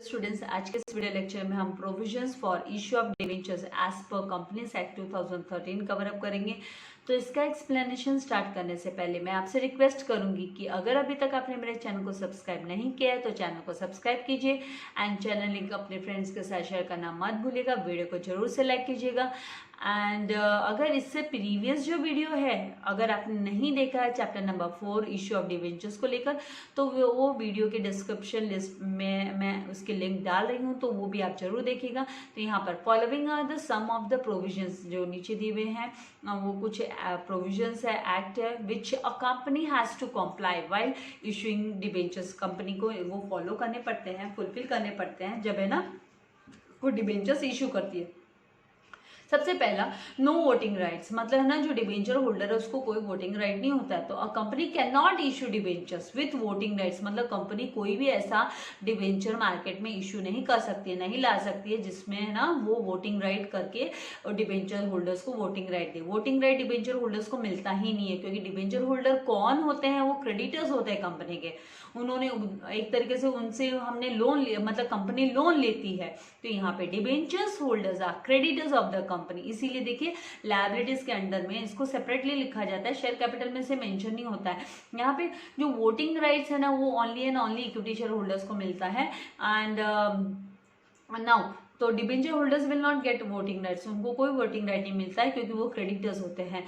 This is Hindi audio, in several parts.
स्टूडेंट्स, आज के इस वीडियो लेक्चर में हम provisions for issue of debentures as per companies act 2013 cover up करेंगे। तो इसका एक्सप्लेनेशन स्टार्ट करने से पहले मैं आपसे रिक्वेस्ट करूंगी कि अगर अभी तक आपने मेरे चैनल को सब्सक्राइब नहीं किया है तो चैनल को सब्सक्राइब कीजिए एंड चैनल लिंक अपने फ्रेंड्स के साथ शेयर करना मत भूलिएगा। वीडियो को जरूर से लाइक कीजिएगा एंड अगर इससे प्रीवियस जो वीडियो है अगर आपने नहीं देखा है chapter number 4 issue of debentures को लेकर तो वो वीडियो के डिस्क्रिप्शन लिस्ट में मैं उसके लिंक डाल रही हूँ, तो वो भी आप जरूर देखिएगा। तो यहाँ पर following are the some of the provisions जो नीचे दिए हुए हैं वो कुछ प्रोविजंस है, एक्ट है which a company has to comply while issuing debentures. Company को वो फॉलो करने पड़ते हैं, फुलफिल करने पड़ते हैं जब है ना वो डिवेंचर्स इशू करती है। सबसे पहला नो वोटिंग राइट्स, मतलब है ना जो डिबेंचर होल्डर है उसको कोई वोटिंग राइट नहीं होता है। तो a company can not issue debentures with voting rights, मतलब कंपनी कोई भी ऐसा डिबेंचर मार्केट में इशू नहीं कर सकती है, नहीं ला सकती है जिसमें है ना वो वोटिंग राइट करके डिबेंचर होल्डर्स को voting right they. Voting right debenture holders को मिलता ही नहीं है, क्योंकि डिबेंचर होल्डर कौन होते हैं, वो क्रेडिटर्स होते हैं कंपनी के। उन्होंने एक तरीके से उनसे हमने लोन लिया, मतलब कंपनी लोन लेती है। तो यहाँ पे debentures holders are creditors of the company, इसीलिए देखिए लायबिलिटीज के अंडर में इसको सेपरेटली लिखा जाता है, शेयर कैपिटल में से मेंशन नहीं होता है। यहाँ पे जो वोटिंग राइट्स है ना वो only and only equity share holders को मिलता है। एंड नाउ तो debenture holders will not gate voting rights, उनको कोई वोटिंग राइट नहीं मिलता है क्योंकि वो क्रेडिटर्स होते हैं।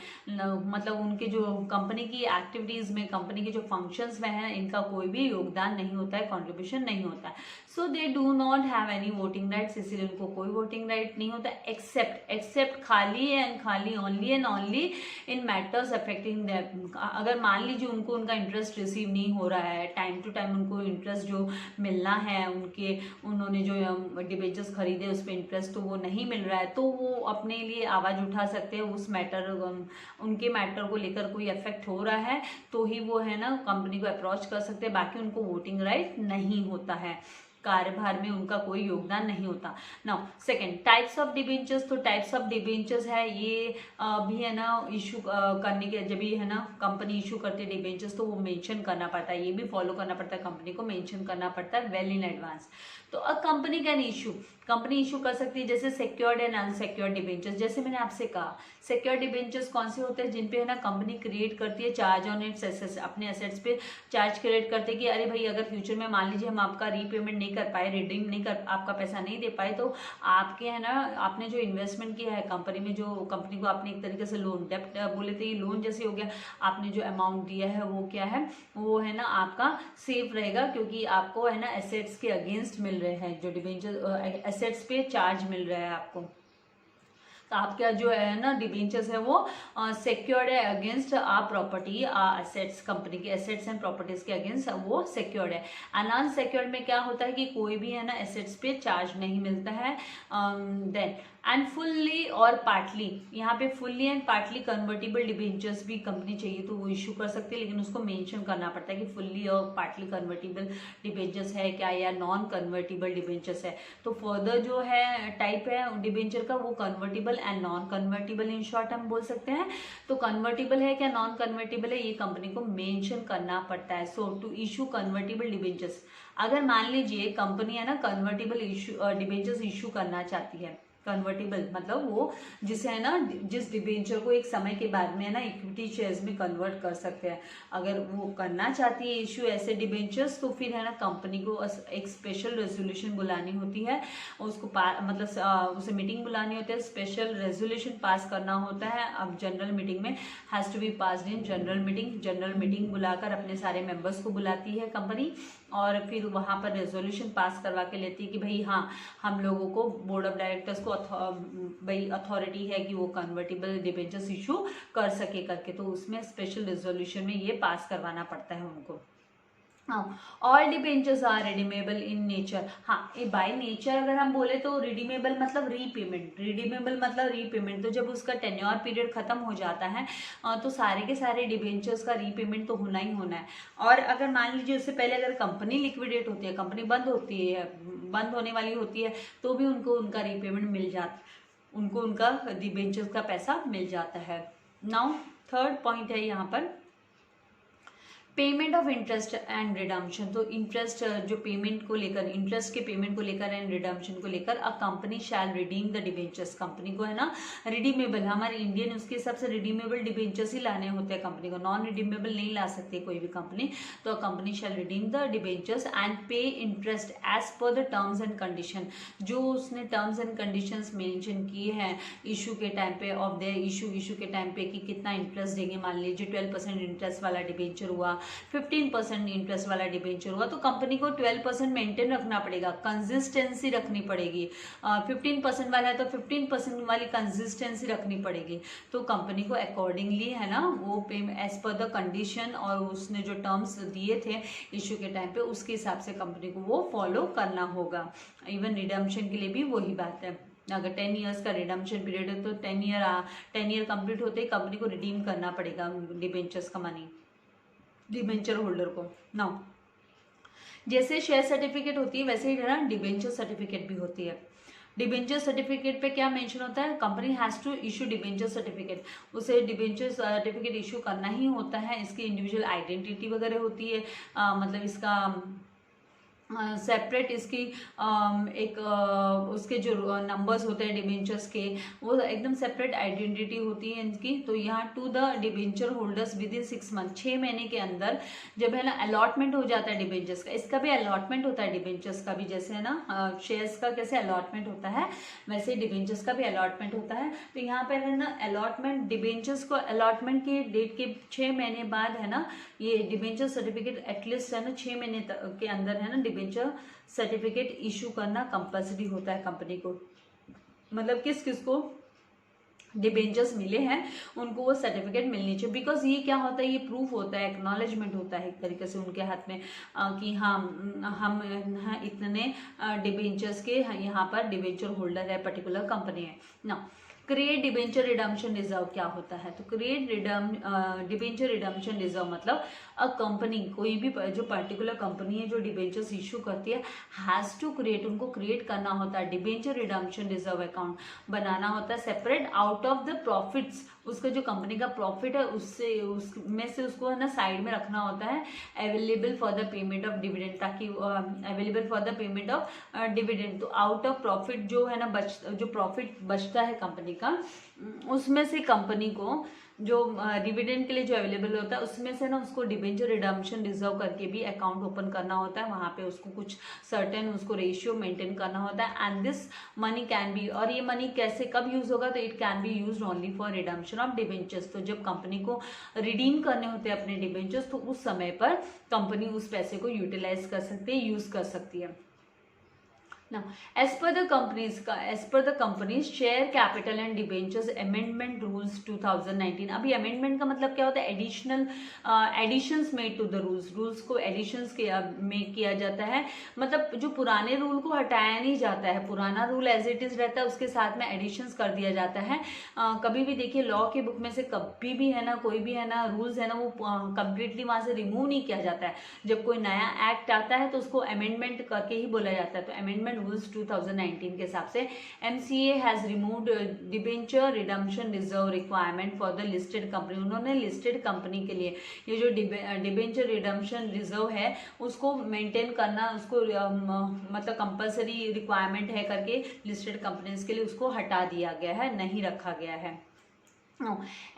मतलब उनके जो कंपनी की एक्टिविटीज में, कंपनी के जो फंक्शंस में है इनका कोई भी योगदान नहीं होता है, कंट्रीब्यूशन नहीं होता है। So they do not have any voting rights, इसीलिए उनको कोई वोटिंग राइट नहीं होता एक्सेप्ट खाली एंड खाली only and only in matters affecting them. अगर मान लीजिए उनको उनका इंटरेस्ट रिसीव नहीं हो रहा है, टाइम टू टाइम उनको इंटरेस्ट जो मिलना है, उन्होंने जो डिबेंचर्स खरीदे उस पर इंटरेस्ट तो वो नहीं मिल रहा है, तो वो अपने लिए आवाज उठा सकते हैं। उस मैटर उनके मैटर को लेकर कोई इफेक्ट हो रहा है तो ही वो है ना कंपनी को अप्रोच कर सकते हैं, बाकी उनको वोटिंग राइट नहीं होता है, कार्यभार में उनका कोई योगदान नहीं होता। Now second types of debentures, तो टाइप्स ऑफ डिबेंचर्स है ये भी है ना इशू करने के जब भी है ना कंपनी इशू करती है डिबेंचर्स तो वो मेंशन करना पड़ता है, ये भी फॉलो करना पड़ता है, कंपनी को मेंशन करना पड़ता है वेल इन एडवांस। तो a company can issue, company issue कर सकती है जैसे सिक्योर्ड एंड अनसिक्योर्ड डिबेंचर्स। जैसे मैंने आपसे कहा सिक्योर्ड डिबेंचर्स कौन से होते हैं, जिन पे है ना कंपनी क्रिएट करती है चार्ज ऑन इट्स एसेट्स, अपने एसेट्स पे चार्ज क्रिएट करते हैं कि अरे भाई अगर फ्यूचर में मान लीजिए हम आपका रीपेमेंट नहीं कर पाए, रिडीम नहीं कर, आपका पैसा नहीं दे पाए, तो आपके है ना आपने जो इन्वेस्टमेंट किया है कंपनी में, जो कंपनी को आपने एक तरीके से लोन डेप्ट बोले थे, ये लोन जैसे हो गया, आपने जो अमाउंट दिया है वो क्या है, वो है ना आपका सेफ रहेगा, क्योंकि आपको है ना एसेट्स के अगेंस्ट मिल रहे हैं, जो डिबेंचर एसेट्स पे चार्ज मिल रहा है आपको। तो आपका जो है ना डिबेंचर्स है वो सिक्योर्ड है अगेंस्ट आ प्रॉपर्टी एसेट्स, कंपनी के एसेट्स एंड प्रॉपर्टीज के अगेंस्ट वो सिक्योर्ड है। अनसिक्योर्ड में क्या होता है कि कोई भी है ना एसेट्स पे चार्ज नहीं मिलता है। देन एंड फुल्ली और पार्टली, यहाँ पे fully and partly convertible debentures भी कंपनी चाहिए तो वो इशू कर सकती है, लेकिन उसको मेंशन करना पड़ता है कि फुल्ली और पार्टली कन्वर्टेबल डिबेंचर्स है क्या या नॉन कन्वर्टेबल डिबेंचर्स है। तो फर्दर जो है टाइप है डिबेंचर का वो convertible and non convertible in short हम बोल सकते हैं। तो कन्वर्टेबल है क्या नॉन कन्वर्टेबल है ये कंपनी को मेंशन करना पड़ता है। सो टू इशू कन्वर्टेबल डिबेंचर्स, अगर मान लीजिए कंपनी है ना कन्वर्टेबल इशू डिबेंचर्स इशू करना चाहती है, कन्वर्टेबल मतलब वो जिसे है ना जिस डिबेंचर को एक समय के बाद में है ना इक्विटी शेयर्स में कन्वर्ट कर सकते हैं, अगर वो करना चाहती है इशू ऐसे डिबेंचर्स तो फिर है ना कंपनी को एक स्पेशल रेजोल्यूशन बुलानी होती है, उसको मतलब उसे मीटिंग बुलानी होती है, स्पेशल रेजोल्यूशन पास करना होता है। अब जनरल मीटिंग में has to be passed in general meeting बुलाकर अपने सारे मेंबर्स को बुलाती है कंपनी और फिर वहां पर रेजोल्यूशन पास करवा के लेती है कि भाई हाँ हम लोगों को बोर्ड ऑफ डायरेक्टर्स को भाई अथॉरिटी है कि वो कन्वर्टेबल डिबेंचर्स इशू कर सके करके, तो उसमें स्पेशल रेजोल्यूशन में ये पास करवाना पड़ता है उनको। All debentures are redeemable in nature, हाँ बाय नेचर अगर हम बोले तो रिडीमेबल मतलब रीपेमेंट, रिडीमेबल मतलब रीपेमेंट, तो जब उसका टेन्योर पीरियड खत्म हो जाता है तो सारे के सारे डिबेंचर्स का रीपेमेंट तो होना ही होना है। और अगर मान लीजिए उससे पहले अगर कंपनी लिक्विडेट होती है, कंपनी बंद होती है, बंद होने वाली होती है, तो भी उनको उनका रीपेमेंट मिल जाता, उनको उनका डिबेंचर्स का पैसा मिल जाता है। नाउ थर्ड पॉइंट है यहाँ पर payment of interest and redemption, तो इंटरेस्ट जो पेमेंट को लेकर, इंटरेस्ट के पेमेंट को लेकर एंड रिडम्पशन को लेकर, a company shall redeem the debentures, company को है ना रिडीमेबल, हमारे इंडियन उसके हिसाब से रिडीमेबल डिबेंचर्स ही लाने होते हैं कंपनी को, नॉन रिडीमेबल नहीं ला सकती कोई भी कंपनी। तो company shall redeem the debentures and pay interest as per the terms and condition, जो उसने टर्म्स एंड कंडीशंस मेंशन किए हैं इशू के टाइम पे ऑफ द इशू के टाइम पे कि कितना इंटरेस्ट देंगे। मान लीजिए 12% इंटरेस्ट वाला डिबेंचर हुआ, 15% इंटरेस्ट वाला डिबेंचर हुआ, तो कंपनी को 12% मेंटेन रखना पड़ेगा, कंसिस्टेंसी रखनी पड़ेगी। 15% वाला है तो 15% वाली कंसिस्टेंसी रखनी पड़ेगी। तो कंपनी को अकॉर्डिंगली है ना वो पे एज पर द कंडीशन और उसने जो टर्म्स दिए थे इशू के टाइम पे उसके हिसाब से कंपनी को वो फॉलो करना होगा। इवन रिडम्पशन के लिए भी वही बात है, अगर 10 ईयर्स का रिडम्पशन पीरियड है तो 10 ईयर कंप्लीट होते ही कंपनी को रिडीम करना पड़ेगा डिबेंचर्स का मनी डिबेंचर होल्डर को। नाउ जैसे शेयर सर्टिफिकेट होती है वैसे ही ना डिबेंचर सर्टिफिकेट भी होती है। डिबेंचर सर्टिफिकेट पे क्या मेंशन होता है, company has to issue debenture certificate, उसे डिबेंचर सर्टिफिकेट इशू करना ही होता है। इसकी इंडिविजुअल आइडेंटिटी वगैरह होती है, मतलब इसका सेपरेट इसकी एक उसके जो नंबर्स होते हैं डिबेंचर्स के वो एकदम सेपरेट आइडेंटिटी होती है इनकी। तो यहाँ to the debenture holders within 6 month, 6 महीने के अंदर जब है ना अलॉटमेंट हो जाता है डिबेंचर्स का, इसका भी अलॉटमेंट होता है डिबेंचर्स का भी, जैसे है ना शेयर्स का कैसे अलॉटमेंट होता है वैसे ही डिबेंचर्स का भी अलॉटमेंट होता है। तो यहाँ पर है ना अलॉटमेंट डिबेंचर्स को अलॉटमेंट की डेट के 6 महीने बाद है ना ये डिबेंचर सर्टिफिकेट एटलीस्ट है ना 6 महीने के अंदर है ना डिबेंचर सर्टिफिकेट इशू करना कंपल्सरी होता है कंपनी को। मतलब किस किस को डिबेंचर्स मिले हैं उनको वो सर्टिफिकेट मिलनी चाहिए, बिकॉज ये क्या होता है, ये प्रूफ होता है, एक्नॉलेजमेंट होता है एक तरीके से उनके हाथ में कि हाँ हम इतने डिबेंचर्स के यहाँ पर डिबेंचर होल्डर है, पर्टिकुलर कंपनी है ना। क्रिएट डिबेंचर रिडम्पशन रिजर्व क्या होता है, तो क्रिएट डिबेंचर रिडम्पशन रिजर्व मतलब अ कंपनी, कोई भी जो पर्टिकुलर कंपनी है जो डिबेंचर्स इशू करती है हैज़ टू क्रिएट, उनको क्रिएट करना होता है डिबेंचर रिडम्पशन रिजर्व अकाउंट बनाना होता है separate out of the profits, उसका जो कंपनी का प्रॉफिट है उससे उसमें से उसको है ना साइड में रखना होता है available for the payment of dividend, ताकि available for the payment of dividend. तो आउट ऑफ प्रॉफिट जो है ना जो प्रॉफिट बचता है कंपनी का उसमें से कंपनी को जो डिविडेंड के लिए जो अवेलेबल होता है उसमें से ना उसको डिबेंचर रिडम्पशन रिजर्व करके भी अकाउंट ओपन करना होता है, वहाँ पे उसको कुछ सर्टेन उसको रेशियो मेंटेन करना होता है। And this money can be, और ये मनी कैसे कब यूज होगा, तो it can be use only for redemption of debentures. तो जब कंपनी को रिडीम करने होते हैं अपने डिबेंचर्स तो उस समय पर कंपनी उस पैसे को यूटिलाइज कर सकती है, यूज कर सकती है। Now, as per the company's share capital and debentures amendment rules 2019, अभी amendment का मतलब क्या होता है, additional additions made to the rules को एडिशंस में किया जाता है, मतलब जो पुराने रूल को हटाया नहीं जाता है, पुराना रूल एज इट इज रहता है उसके साथ में एडिशंस कर दिया जाता है। कभी भी देखिए लॉ के बुक में से कभी भी है ना कोई भी है ना रूल्स है ना वो कंप्लीटली वहां से रिमूव नहीं किया जाता है। जब कोई नया एक्ट आता है तो उसको अमेंडमेंट करके ही बोला जाता है। तो अमेंडमेंट रूल्स 2019 के हिसाब से MCA has removed debenture redemption reserve requirement for the listed company. उन्होंने लिस्टेड कंपनी के लिए ये जो डिबेंचर रिडम्पशन रिजर्व है उसको मेंटेन करना, उसको मतलब कंपलसरी रिक्वायरमेंट है करके लिस्टेड कंपनीज के लिए उसको हटा दिया गया है, नहीं रखा गया है।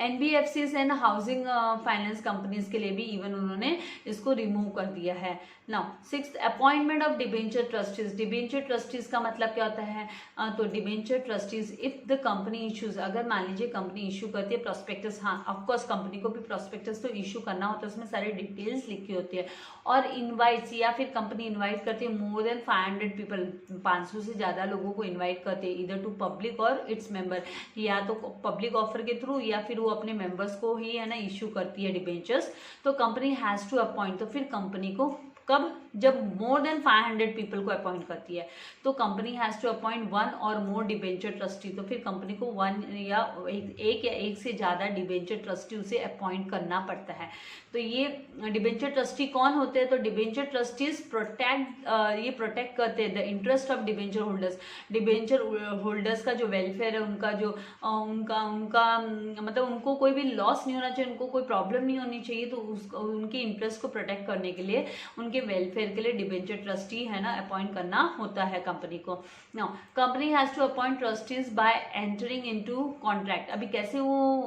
NBFCs and housing finance companies के लिए भी इवन उन्होंने इसको रिमूव कर दिया है। Now 6th appointment of debenture trustees. Debenture trustees का मतलब क्या होता है, तो debenture trustees if the company issues, अगर मान लीजिए कंपनी इशू करती है प्रॉस्पेक्टस, हाँ ऑफकोर्स कंपनी को भी प्रॉस्पेक्टस तो इशू करना होता है, उसमें सारी डिटेल्स लिखी होती है, और इनवाइट्स या फिर कंपनी इन्वाइट करती है मोर देन 500 पीपल, 500 से ज़्यादा लोगों को इन्वाइट करते हैं इधर टू पब्लिक और इट्स मेंबर, या तो पब्लिक ऑफर के थ्रू या फिर वो अपने मेंबर्स को ही है ना इशू करती है डिबेंचर्स। तो कंपनी हैज़ टू अपॉइंट, तो फिर कंपनी को कब जब मोर देन 500 पीपल को अपॉइंट करती है तो company has to appoint one or more debenture trustee, तो फिर कंपनी को वन या एक से ज़्यादा डिबेंचर ट्रस्टी उसे अपॉइंट करना पड़ता है। तो ये डिबेंचर ट्रस्टी कौन होते हैं? तो डिबेंचर ट्रस्टीज प्रोटेक्ट करते हैं the interest of debenture holders. Debenture holders का जो वेलफेयर है, उनका जो उनका मतलब उनको कोई भी लॉस नहीं होना चाहिए, उनको कोई प्रॉब्लम नहीं होनी चाहिए, तो उनके इंटरेस्ट को प्रोटेक्ट करने के लिए, उनके वेलफेयर के लिए डिबेंचर ट्रस्टी है ना अपॉइंट करना होता है कंपनी को। Now company has to appoint trustees by entering into contract. अभी कैसे वो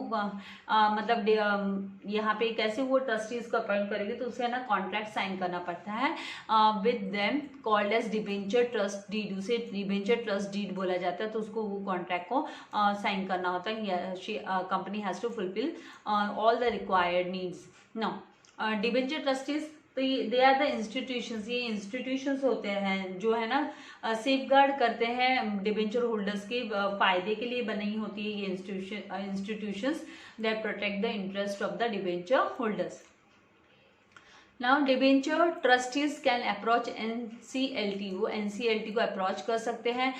मतलब यहाँ पे कैसे वो ट्रस्टीज को अपॉइंट करेंगे, तो उसे है ना कॉन्ट्रैक्ट साइन करना पड़ता है with them called as debenture trust deed. उसे डिबेंचर ट्रस्ट डीड बोला जाता है, तो उसको वो कॉन्ट्रैक्ट को साइन करना होता है। Company has to fulfil all the required needs. Now debenture trustees, तो दे आर द इंस्टीट्यूशंस, ये इंस्टीट्यूशंस होते हैं जो है ना सेफगार्ड करते हैं डिबेंचर होल्डर्स के फायदे के लिए बनी होती है ये institutions that protect the interest of the debenture holders. Now debenture trustees can approach NCLT, वो NCLT को अप्रोच कर सकते हैं।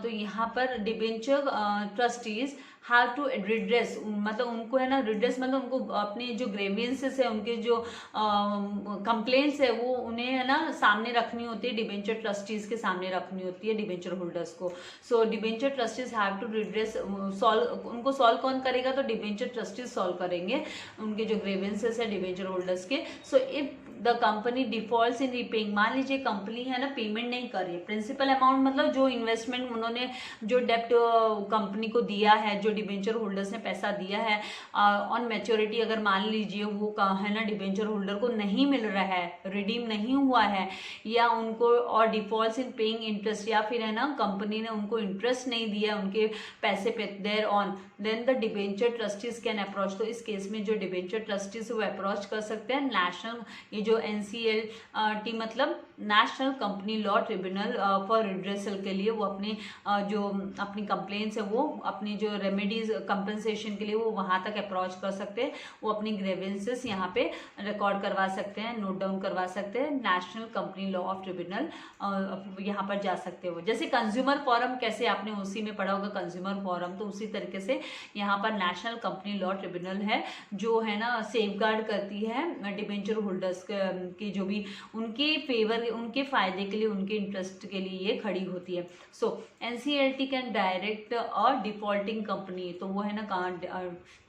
तो यहाँ पर debenture trustees have to redress, मतलब उनको है ना रिड्रेस, मतलब उनको अपने जो ग्रेवियंसेस है, उनके जो कंप्लेंट्स है, वो उन्हें है ना सामने रखनी होती है, डिबेंचर ट्रस्टीज के सामने रखनी होती है डिबेंचर होल्डर्स को। So debenture trustees have to redress, उनको सॉल्व कौन करेगा? तो डिबेंचर ट्रस्टीज सॉल्व करेंगे उनके जो ग्रेवियंसेस है डिबेंचर होल्डर्स के। So if the company defaults in repaying, मान लीजिए कंपनी है ना पेमेंट नहीं कर रही है, प्रिंसिपल अमाउंट मतलब जो इन्वेस्टमेंट उन्होंने जो डेप्ट कंपनी को दिया है, जो डिबेंचर होल्डर्स ने पैसा दिया है ऑन मैच्योरिटी, अगर मान लीजिए वो है ना डिबेंचर होल्डर को नहीं मिल रहा है, रिडीम नहीं हुआ है, या उनको और डिफॉल्ट्स इन पेइंग इंटरेस्ट, या फिर है ना कंपनी ने उनको इंटरेस्ट नहीं दिया उनके पैसे पे thereon, then the debenture trustees can approach. तो इस केस में जो डिबेंचर ट्रस्टीज वो अप्रोच कर सकते हैं नेशनल, ये जो NCLT मतलब national company law tribunal for redressal के लिए, वो अपने जो अपनी कंप्लेंट्स है, वो अपनी जो रेमेडीज कंपनसेशन के लिए वो वहाँ तक अप्रोच कर सकते हैं, वो अपनी ग्रेवेंसेस यहाँ पे रिकॉर्ड करवा सकते हैं, नोट डाउन करवा सकते हैं, national company law of tribunal यहाँ पर जा सकते हो। जैसे कंज्यूमर फोरम, कैसे आपने उसी में पढ़ा होगा कंज्यूमर फोरम, तो उसी तरीके से यहाँ पर नेशनल कंपनी लॉ ट्रिब्यूनल है जो है ना सेफगार्ड करती है डिबेंचर होल्डर्स के जो भी उनके फेवर, उनके फायदे के लिए, उनके इंटरेस्ट के लिए ये खड़ी होती है। सो NCLT कैन डायरेक्ट और डिफॉल्टिंग कंपनी, तो वो है ना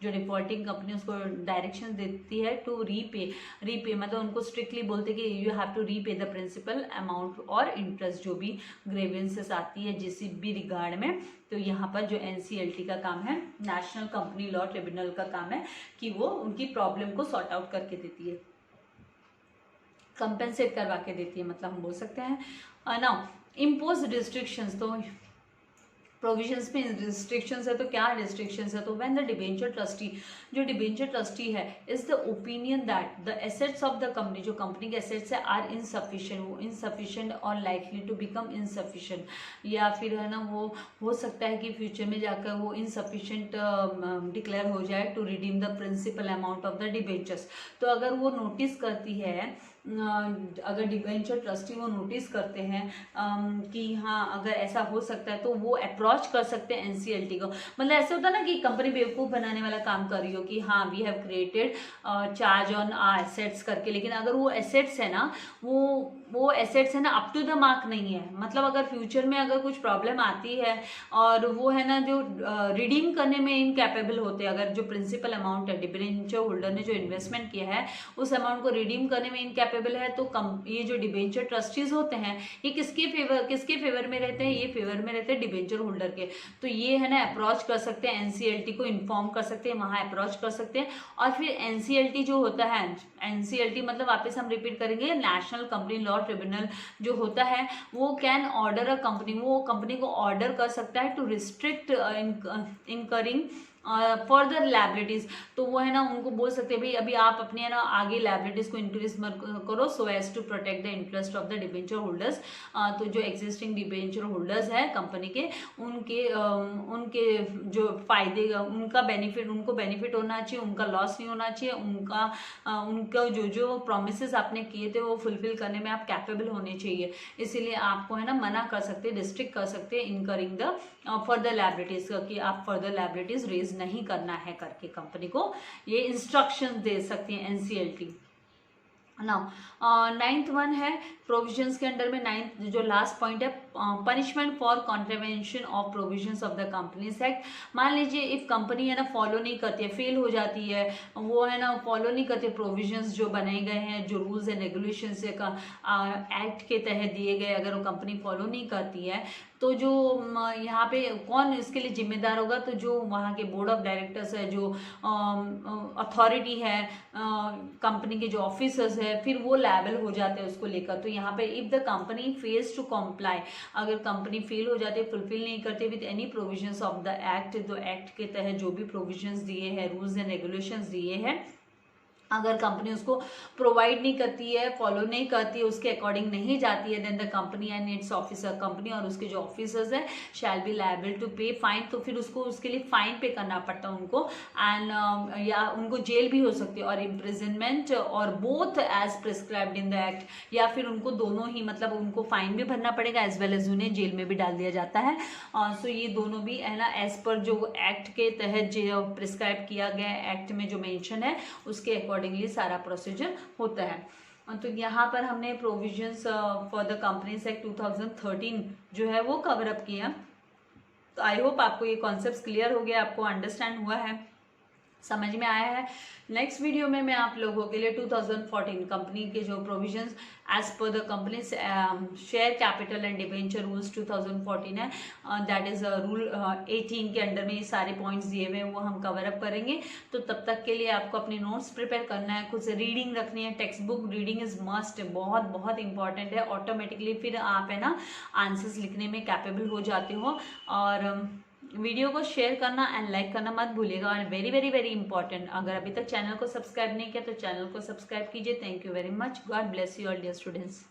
जो डिफॉल्टिंग कंपनी उसको डायरेक्शन देती है टू रीपे मतलब उनको स्ट्रिक्टली बोलते कि you have to repay the principal amount और इंटरेस्ट जो भी ग्रेवेंसेस आती है जिस भी रिगार्ड में। तो यहाँ पर जो NCLT का काम है, नेशनल कंपनी लॉ ट्रिब्यूनल का काम है कि वो उनकी प्रॉब्लम को सॉर्ट आउट करके देती है, कंपेंसेट करवा के देती है, मतलब हम बोल सकते हैं। नाउ इम्पोज रिस्ट्रिक्शंस, तो प्रोविजंस में रिस्ट्रिक्शंस है, तो क्या रिस्ट्रिक्शंस है? तो व्हेन द डिबेंचर ट्रस्टी, जो डिबेंचर ट्रस्टी है, is the opinion that the assets of the company, जो कंपनी के एसेट्स है, आर इनसफिशिएंट, वो इनसफिशिएंट और लाइकली टू बिकम इनसफिशिएंट, या फिर है ना वो हो सकता है कि फ्यूचर में जाकर वो इनसफिशिएंट डिक्लेयर हो जाए to redeem the principal amount of the debentures. तो अगर वो नोटिस करती है, अगर डिबेंचर ट्रस्टी वो नोटिस करते हैं कि हाँ अगर ऐसा हो सकता है, तो वो अप्रोच कर सकते हैं NCLT को। मतलब ऐसा होता है ना कि कंपनी बेवकूफ़ बनाने वाला काम कर रही हो कि हाँ we have created charge on assets करके, लेकिन अगर वो एसेट्स है ना, वो एसेट्स है ना अप टू द मार्क नहीं है, मतलब अगर फ्यूचर में अगर कुछ प्रॉब्लम आती है और वो है ना जो रिडीम करने में इनकैपेबल होते हैं, अगर जो प्रिंसिपल अमाउंट है डिबेंचर होल्डर ने जो इन्वेस्टमेंट किया है उस अमाउंट को रिडीम करने में इनकैपेबल है, तो ये जो डिबेंचर ट्रस्टीज होते हैं ये किसके फेवर में रहते हैं? ये फेवर में रहते हैं डिबेंचर होल्डर के। तो ये है ना अप्रोच कर सकते हैं NCLT को, इन्फॉर्म कर सकते हैं, वहाँ अप्रोच कर सकते हैं। और फिर NCLT जो होता है, NCLT मतलब वापस हम रिपीट करेंगे, नेशनल कंपनी लॉ ट्रिब्यूनल जो होता है, वो कैन ऑर्डर अ कंपनी, वो कंपनी को ऑर्डर कर सकता है to restrict incurring further liabilities, तो वो है ना उनको बोल सकते हैं भाई अभी आप अपने है ना आगे लाइबिलिटीज को इंक्रीज मत करो so as to protect the interest of the debenture holders. तो जो एग्जिस्टिंग डिबेंचर होल्डर्स है कंपनी के, उनके जो फायदे, उनका बेनिफिट, उनको बेनिफिट होना चाहिए, उनका लॉस नहीं होना चाहिए, उनका जो प्रोमिस आपने किए थे वो फुलफिल करने में आप कैपेबल होने चाहिए। इसीलिए आपको है ना मना कर सकते हैं, रिस्ट्रिक्ट कर सकते हैं इनकरिंग द फर्दर लाइबिलिटीज, कि आप फर्दर लाइबिलिटीज रेज नहीं करना है करके कंपनी को ये इंस्ट्रक्शन दे सकती है एनसीएलटी। नाउ 9th वन है प्रोविजंस के अंडर में, 9th जो लास्ट पॉइंट है punishment for contravention of provisions of the companies act. मान लीजिए इफ कंपनी है ना फॉलो नहीं करती है, फेल हो जाती है, वो है ना फॉलो नहीं करती प्रोविजंस जो बनाए गए हैं, जो रूल्स एंड रेगुलेशंस एक्ट के तहत दिए गए, अगर वो कंपनी फॉलो नहीं करती है तो जो यहाँ पे कौन इसके लिए जिम्मेदार होगा, तो जो वहाँ के बोर्ड ऑफ डायरेक्टर्स है, जो अथॉरिटी है, कंपनी के जो ऑफिसर्स है, फिर वो लायबल हो जाते हैं उसको लेकर। तो यहाँ पे if the company fails to comply, अगर कंपनी फेल हो जाती है, फुलफिल नहीं करते with any provisions of the act, तो एक्ट के तहत जो भी प्रोविजंस दिए हैं, रूल्स एंड रेगुलेशंस दिए हैं, अगर कंपनी उसको प्रोवाइड नहीं करती है, फॉलो नहीं करती है, उसके अकॉर्डिंग नहीं जाती है, then the company and its officer, company और उसके जो ऑफिसर्स है shall be liable to pay fine. तो फिर उसको उसके लिए फाइन पे करना पड़ता है उनको, एंड या उनको जेल भी हो सकती है और इम्प्रिजनमेंट, और both as prescribed in the act, या फिर उनको दोनों ही, मतलब उनको फाइन भी भरना पड़ेगा एज वेल एज उन्हें जेल में भी डाल दिया जाता है। सो ये दोनों भी है ना एज पर जो एक्ट के तहत जो प्रिस्क्राइब किया गया एक्ट में जो मेंशन है उसके अकॉर्डिंगली सारा प्रोसीजर होता है। तो यहाँ पर हमने provisions for the companies act 2013 जो है वो कवर अप किया। तो आई होप आपको ये कॉन्सेप्ट क्लियर हो गया, आपको अंडरस्टैंड हुआ है, समझ में आया है। नेक्स्ट वीडियो में मैं आप लोगों के लिए 2014 कंपनी के जो provisions as per the company share capital and debenture rules 2014 है, दैट इज रूल 18 के अंडर में ये सारे पॉइंट्स दिए हुए हैं वो हम कवर अप करेंगे। तो तब तक के लिए आपको अपनी नोट्स प्रिपेयर करना है, कुछ रीडिंग रखनी है, text book reading is must, बहुत बहुत इंपॉर्टेंट है। ऑटोमेटिकली फिर आप है ना आंसर्स लिखने में कैपेबल हो जाते हो। और वीडियो को शेयर करना एंड लाइक करना मत भूलिएगा। और वेरी वेरी वेरी इंपॉर्टेंट, अगर अभी तक चैनल को सब्सक्राइब नहीं किया तो चैनल को सब्सक्राइब कीजिए। Thank you very much, god bless you all dear students.